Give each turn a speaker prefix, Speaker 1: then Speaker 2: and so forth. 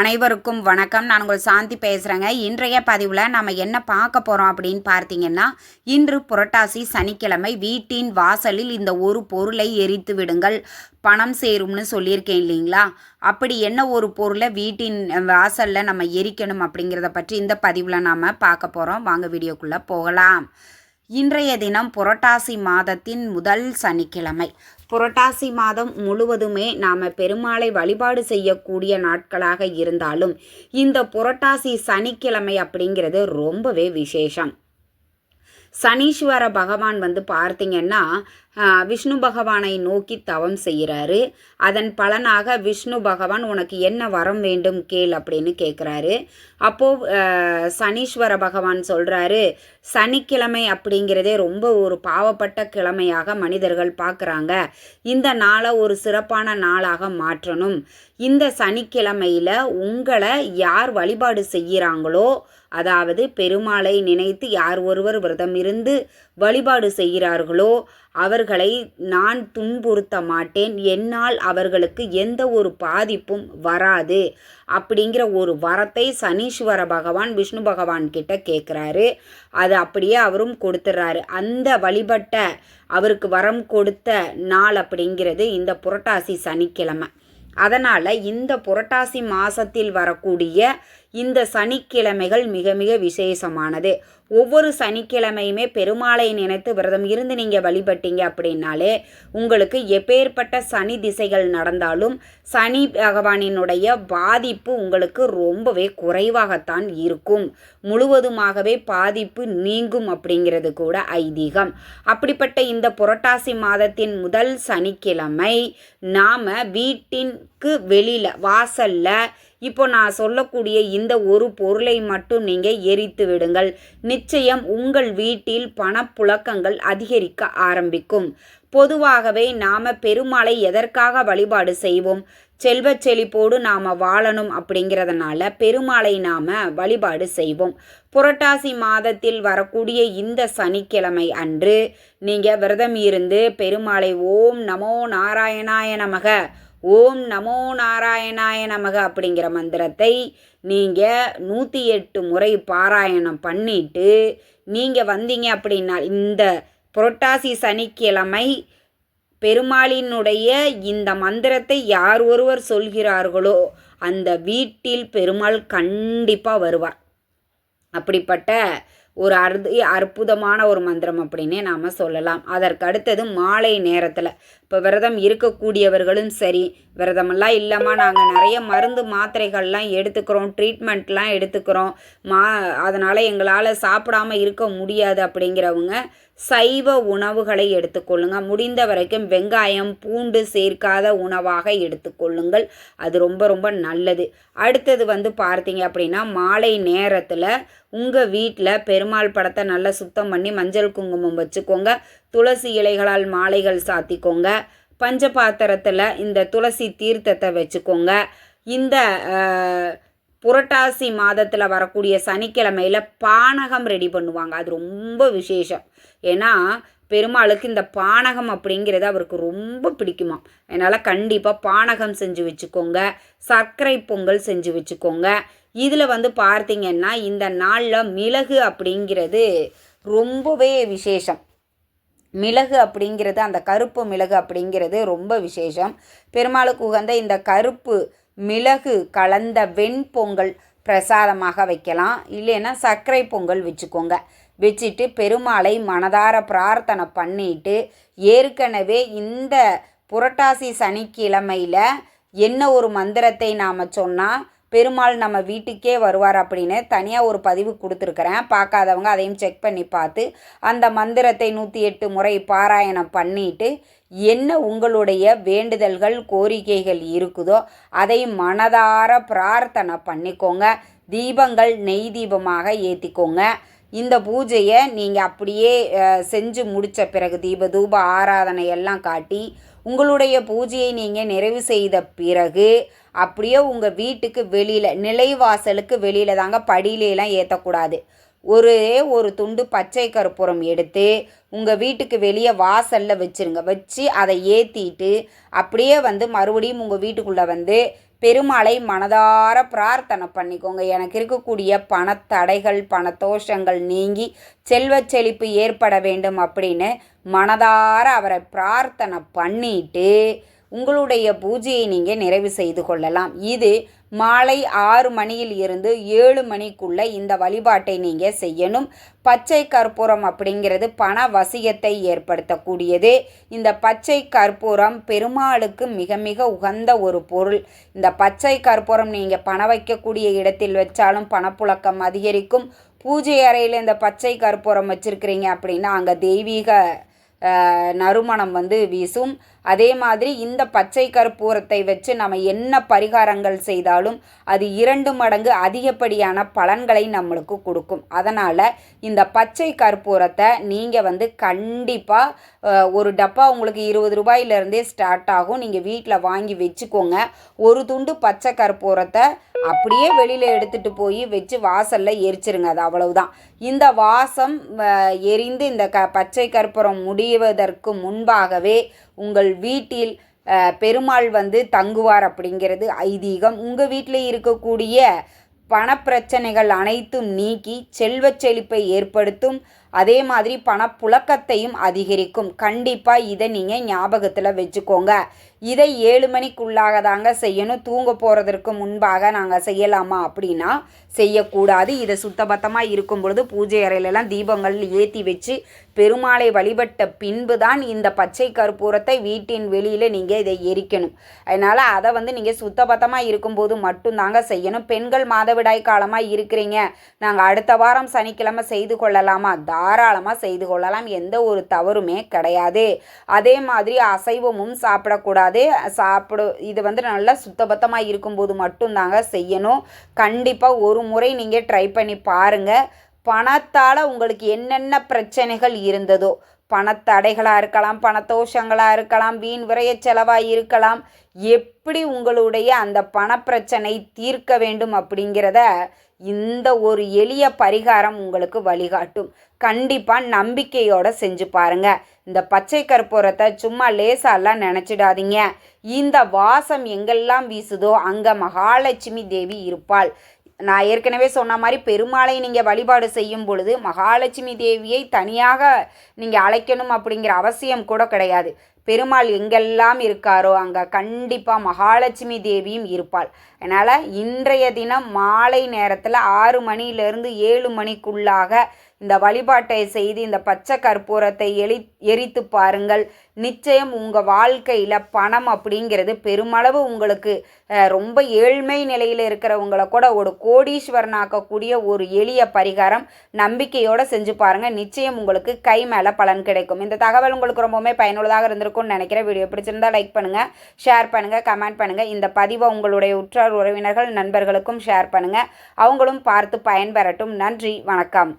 Speaker 1: அனைவருக்கும் வணக்கம். நான் உங்கள் சாந்தி பேசுகிறேங்க. இன்றைய பதிவில் நம்ம என்ன பார்க்க போகிறோம் அப்படின்னு பார்த்தீங்கன்னா, இன்று புரட்டாசி சனிக்கிழமை வீட்டின் வாசலில் இந்த ஒரு பொருளை எரித்து விடுங்கள், பணம் சேரும்னு சொல்லியிருக்கேன் இல்லைங்களா? அப்படி என்ன ஒரு பொருளை வீட்டின் வாசலில் நம்ம எரிக்கணும் அப்படிங்கிறத பற்றி இந்த பதிவில் நாம் பார்க்க போகிறோம். வாங்க வீடியோக்குள்ளே போகலாம். இன்றைய தினம் புரட்டாசி மாதத்தின் முதல் சனிக்கிழமை. புரட்டாசி மாதம் முழுவதுமே நாம் பெருமாளை வழிபாடு செய்யக்கூடிய நாட்களாக இருந்தாலும் இந்த புரட்டாசி சனிக்கிழமை அப்படிங்கிறது ரொம்பவே விசேஷம். சனீஸ்வர பகவான் பார்த்தீங்கன்னா விஷ்ணு பகவானை நோக்கி தவம் செய்கிறாரு. அதன் பலனாக விஷ்ணு பகவான் உனக்கு என்ன வரம் வேண்டும் கேள் அப்படின்னு கேட்குறாரு. அப்போது சனீஸ்வர பகவான் சொல்கிறாரு, சனிக்கிழமை அப்படிங்கிறதே ரொம்ப ஒரு பாவப்பட்ட கிழமையாக மனிதர்கள் பார்க்குறாங்க. இந்த நாளை ஒரு சிறப்பான நாளாக மாற்றணும். இந்த சனிக்கிழமையில் உங்களை யார் வழிபாடு செய்கிறாங்களோ, அதாவது பெருமாளை நினைத்து யார் ஒருவர் விரதம் இருந்து வழிபாடு செய்கிறார்களோ அவர்களை நான் துன்புறுத்த மாட்டேன், என்னால் அவர்களுக்கு எந்த ஒரு பாதிப்பும் வராது அப்படிங்கிற ஒரு வரத்தை சனீஸ்வர பகவான் விஷ்ணு பகவான் கிட்ட கேட்குறாரு. அது அப்படியே அவரும் கொடுத்துட்றாரு. அந்த வழிபட்ட அவருக்கு வரம் கொடுத்த நாள் அப்படிங்கிறது இந்த புரட்டாசி சனிக்கிழமை. அதனால் இந்த புரட்டாசி மாதத்தில் வரக்கூடிய இந்த சனிக்கிழமைகள் மிக மிக விசேஷமானது. ஒவ்வொரு சனிக்கிழமையுமே பெருமாளை நினைத்து விரதம் இருந்து நீங்கள் வழிபட்டீங்க அப்படின்னாலே உங்களுக்கு எப்பேற்பட்ட சனி திசைகள் நடந்தாலும் சனி பகவானினுடைய பாதிப்பு உங்களுக்கு ரொம்பவே குறைவாகத்தான் இருக்கும். முழுவதுமாகவே பாதிப்பு நீங்கும் அப்படிங்கிறது கூட ஐதீகம். அப்படிப்பட்ட இந்த புரட்டாசி மாதத்தின் முதல் சனிக்கிழமை நாம் வீட்டிற்கு வெளியில் வாசலில் இப்போ நான் சொல்லக்கூடிய இந்த ஒரு பொருளை மட்டும் நீங்கள் எரித்து விடுங்கள். நிச்சயம் உங்கள் வீட்டில் பணப்புழக்கங்கள் அதிகரிக்க ஆரம்பிக்கும். பொதுவாகவே நாம் பெருமாளை எதற்காக வழிபாடு செய்வோம்? செல்வச் செழிப்போடு நாம் வாழணும் அப்படிங்கிறதுனால பெருமாளை நாம் வழிபாடு செய்வோம். புரட்டாசி மாதத்தில் வரக்கூடிய இந்த சனிக்கிழமை அன்று நீங்கள் விரதம் இருந்து பெருமாளை ஓம் நமோ நாராயணாய நமக, ஓம் நமோ நாராயணாய நமக அப்படிங்கிற மந்திரத்தை நீங்கள் 108 முறை பாராயணம் பண்ணிட்டு நீங்கள் வந்தீங்க அப்படின்னா இந்த புரட்டாசி சனிக்கிழமை பெருமாளினுடைய இந்த மந்திரத்தை யார் ஒருவர் சொல்கிறார்களோ அந்த வீட்டில் பெருமாள் கண்டிப்பாக வருவார். அப்படிப்பட்ட ஒரு அற்புதமான ஒரு மந்திரம் அப்படின்னே நாம் சொல்லலாம். அதற்கு அடுத்தது மாலை நேரத்தில் இப்போ விரதம் இருக்கக்கூடியவர்களும் சரி, விரதமெல்லாம் இல்லாமல் நாங்கள் நிறைய மருந்து மாத்திரைகள்லாம் எடுத்துக்கிறோம், ட்ரீட்மெண்ட்லாம் எடுத்துக்கிறோம், அதனால் எங்களால் சாப்பிடாமல் இருக்க முடியாது அப்படிங்கிறவங்க சைவ உணவுகளை எடுத்துக்கொள்ளுங்க. முடிந்த வரைக்கும் வெங்காயம் பூண்டு சேர்க்காத உணவாக எடுத்துக்கொள்ளுங்கள். அது ரொம்ப ரொம்ப நல்லது. அடுத்தது பார்த்தீங்க அப்படின்னா மாலை நேரத்தில் உங்கள் வீட்டில் பெருமாள் படத்தை நல்லா சுத்தம் பண்ணி மஞ்சள் குங்குமம் வச்சுக்கோங்க. துளசி இலைகளால் மாலைகள் சாத்திக்கோங்க. பஞ்ச பாத்திரத்தில் இந்த துளசி தீர்த்தத்தை வச்சுக்கோங்க. இந்த புரட்டாசி மாதத்தில் வரக்கூடிய சனிக்கிழமையில் பானகம் ரெடி பண்ணுவாங்க. அது ரொம்ப விசேஷம். ஏன்னா பெருமாளுக்கு இந்த பானகம் அப்படிங்கிறது அவருக்கு ரொம்ப பிடிக்குமா. அதனால் கண்டிப்பாக பானகம் செஞ்சு வச்சுக்கோங்க. சர்க்கரை பொங்கல் செஞ்சு வச்சுக்கோங்க. இதில் பார்த்தீங்கன்னா இந்த நாளில் மிளகு அப்படிங்கிறது ரொம்பவே விசேஷம். மிளகு அப்படிங்கிறது அந்த கருப்பு மிளகு அப்படிங்கிறது ரொம்ப விசேஷம். பெருமாளுக்கு உகந்த இந்த கருப்பு மிளகு கலந்த வெண்பொங்கல் பிரசாதமாக வைக்கலாம். இல்லைன்னா சர்க்கரை பொங்கல் வச்சுக்கோங்க. வச்சுட்டு பெருமாளை மனதார பிரார்த்தனை பண்ணிட்டு ஏற்கனவே இந்த புரட்டாசி சனிக்கிழமையில் என்ன ஒரு மந்திரத்தை நாம் சொன்னால் பெருமாள் நம்ம வீட்டுக்கே வருவார் அப்படின்னு தனியாக ஒரு பதிவு கொடுத்துருக்குறேன். பார்க்காதவங்க அதையும் செக் பண்ணி பார்த்து அந்த மந்திரத்தை 108 முறை பாராயணம் பண்ணிட்டு என்ன உங்களுடைய வேண்டுதல்கள் கோரிக்கைகள் இருக்குதோ அதை மனதார பிரார்த்தனை பண்ணிக்கோங்க. தீபங்கள் நெய் தீபமாக ஏற்றிக்கோங்க. இந்த பூஜையை நீங்கள் அப்படியே செஞ்சு முடித்த பிறகு தூப ஆராதனை எல்லாம் காட்டி உங்களுடைய பூஜையை நீங்கள் நிறைவு செய்த பிறகு அப்படியே உங்கள் வீட்டுக்கு வெளியில் நிலைவாசலுக்கு வெளியில் தாங்க, படியிலெல்லாம் ஏற்றக்கூடாது. ஒரு துண்டு பச்சை கற்பூரம் எடுத்து உங்கள் வீட்டுக்கு வெளியே வாசலில் வச்சுருங்க. வச்சு அதை ஏற்றிட்டு அப்படியே மறுபடியும் உங்கள் வீட்டுக்குள்ளே பெருமாளை மனதார பிரார்த்தனை பண்ணிக்கோங்க. எனக்கு இருக்கக்கூடிய பணத்தடைகள் பணத்தோஷங்கள் நீங்கி செல்வ செழிப்பு ஏற்பட வேண்டும் அப்படின்னு மனதார அவரை பிரார்த்தனை பண்ணிட்டு உங்களுடைய பூஜையை நீங்கள் நிறைவு செய்து கொள்ளலாம். இது மாலை 6 மணியில் இருந்து 7 மணிக்குள்ளே இந்த வழிபாட்டை நீங்கள் செய்யணும். பச்சை கற்பூரம் அப்படிங்கிறது பண வசியத்தை ஏற்படுத்தக்கூடியது. இந்த பச்சை கற்பூரம் பெருமாளுக்கு மிக மிக உகந்த ஒரு பொருள். இந்த பச்சை கற்பூரம் நீங்கள் பணம் வைக்கக்கூடிய இடத்தில் வச்சாலும் பணப்புழக்கம் அதிகரிக்கும். பூஜை அறையில் இந்த பச்சை கற்பூரம் வச்சுருக்கிறீங்க அப்படின்னா அங்கே தெய்வீக நறுமணம் வீசும். அதே மாதிரி இந்த பச்சை கற்பூரத்தை வச்சு நம்ம என்ன பரிகாரங்கள் செய்தாலும் அது 2 மடங்கு அதிகப்படியான பலன்களை நம்மளுக்கு கொடுக்கும். அதனால் இந்த பச்சை கற்பூரத்தை நீங்கள் கண்டிப்பாக ஒரு டப்பா உங்களுக்கு 20 ரூபாயிலேருந்தே ஸ்டார்ட் ஆகும். நீங்கள் வீட்டில் வாங்கி வச்சுக்கோங்க. ஒரு துண்டு பச்சை கற்பூரத்தை அப்படியே வெளியில் எடுத்துகிட்டு போய் வச்சு வாசலில் எரிச்சிருங்க. அது அவ்வளவுதான். இந்த வாசம் எரிந்து இந்த பச்சை கற்பூரம் முடிவதற்கு முன்பாகவே உங்கள் வீட்டில் பெருமாள் தங்குவார் அப்படிங்கிறது ஐதீகம். உங்கள் வீட்டில் இருக்கக்கூடிய பணப்பிரச்சனைகள் அனைத்தும் நீக்கி செல்வ செழிப்பை ஏற்படுத்தும். அதே மாதிரி பணப்புழக்கத்தையும் அதிகரிக்கும். கண்டிப்பாக இதை நீங்கள் ஞாபகத்தில் வச்சுக்கோங்க. இதை 7 மணிக்குள்ளாக தாங்க செய்யணும். தூங்க போகிறதற்கு முன்பாக நாங்கள் செய்யலாமா அப்படின்னா செய்யக்கூடாது. இதை சுத்தபத்தமாக இருக்கும் பொழுது பூஜை அறையிலலாம் தீபங்கள் ஏற்றி வச்சு பெருமாளை வழிபட்ட பின்பு தான் இந்த பச்சை கற்பூரத்தை வீட்டின் வெளியில் நீங்கள் இதை எரிக்கணும். அதனால் அதை நீங்கள் சுத்தபத்தமாக இருக்கும்போது மட்டும்தாங்க செய்யணும். பெண்கள் மாதவிடாய் காலமாக இருக்கிறீங்க, நாங்கள் அடுத்த வாரம் சனிக்கிழமை செய்து கொள்ளலாமா? தாராளமாக செய்து கொள்ளலாம். எந்த ஒரு தவறுமே கிடையாது. அதே மாதிரி அசைவமும் சாப்பிடக்கூடாது. இது நல்லா சுத்தபத்தமாக இருக்கும்போது மட்டும்தாங்க செய்யணும். கண்டிப்பாக ஒரு முறை நீங்கள் ட்ரை பண்ணி பாருங்கள். பணத்தால் உங்களுக்கு என்னென்ன பிரச்சனைகள் இருந்ததோ, பணத்தடைகளாக இருக்கலாம், பணத்தோஷங்களாக இருக்கலாம், வீண் விரைய செலவாக இருக்கலாம், எப்படி உங்களுடைய அந்த பணப்பிரச்சனை தீர்க்க வேண்டும் அப்படிங்கிறத இந்த ஒரு எளிய பரிகாரம் உங்களுக்கு வழிகாட்டும். கண்டிப்பாக நம்பிக்கையோடு செஞ்சு பாருங்கள். இந்த பச்சை கற்பூரத்தை சும்மா லேசாலாம் நினச்சிடாதீங்க. இந்த வாசம் எங்கெல்லாம் வீசுதோ அங்கே மகாலட்சுமி தேவி இருப்பாள். நான் ஏற்கனவே சொன்ன மாதிரி பெருமாளை நீங்கள் வழிபாடு செய்யும் பொழுது மகாலட்சுமி தேவியை தனியாக நீங்கள் அழைக்கணும் அப்படிங்கிற அவசியம் கூட கிடையாது. பெருமாள் எங்கெல்லாம் இருக்காரோ அங்கே கண்டிப்பாக மகாலட்சுமி தேவியும் இருப்பாள். அதனால் இன்றைய தினம் மாலை நேரத்தில் 6 மணியிலிருந்து 7 மணிக்குள்ளாக இந்த வழிபாட்டை செய்து இந்த பச்சை கற்பூரத்தை எரித்து பாருங்கள். நிச்சயம் உங்கள் வாழ்க்கையில் பணம் அப்படிங்கிறது பெருமளவு உங்களுக்கு ரொம்ப ஏழ்மை நிலையில் இருக்கிறவங்களை கூட ஒரு கோடீஸ்வரனாக்கக்கூடிய ஒரு எளிய பரிகாரம். நம்பிக்கையோடு செஞ்சு பாருங்கள். நிச்சயம் உங்களுக்கு கை மேலே பலன் கிடைக்கும். இந்த தகவல் உங்களுக்கு ரொம்பவுமே பயனுள்ளதாக இருந்திருக்கும்னு நினைக்கிறேன். வீடியோ பிடிச்சிருந்தால் லைக் பண்ணுங்கள், ஷேர் பண்ணுங்கள், கமெண்ட் பண்ணுங்கள். இந்த பதிவை உங்களுடைய உற்றார் உறவினர்கள் நண்பர்களுக்கும் ஷேர் பண்ணுங்கள். அவங்களும் பார்த்து பயன்பெறட்டும். நன்றி, வணக்கம்.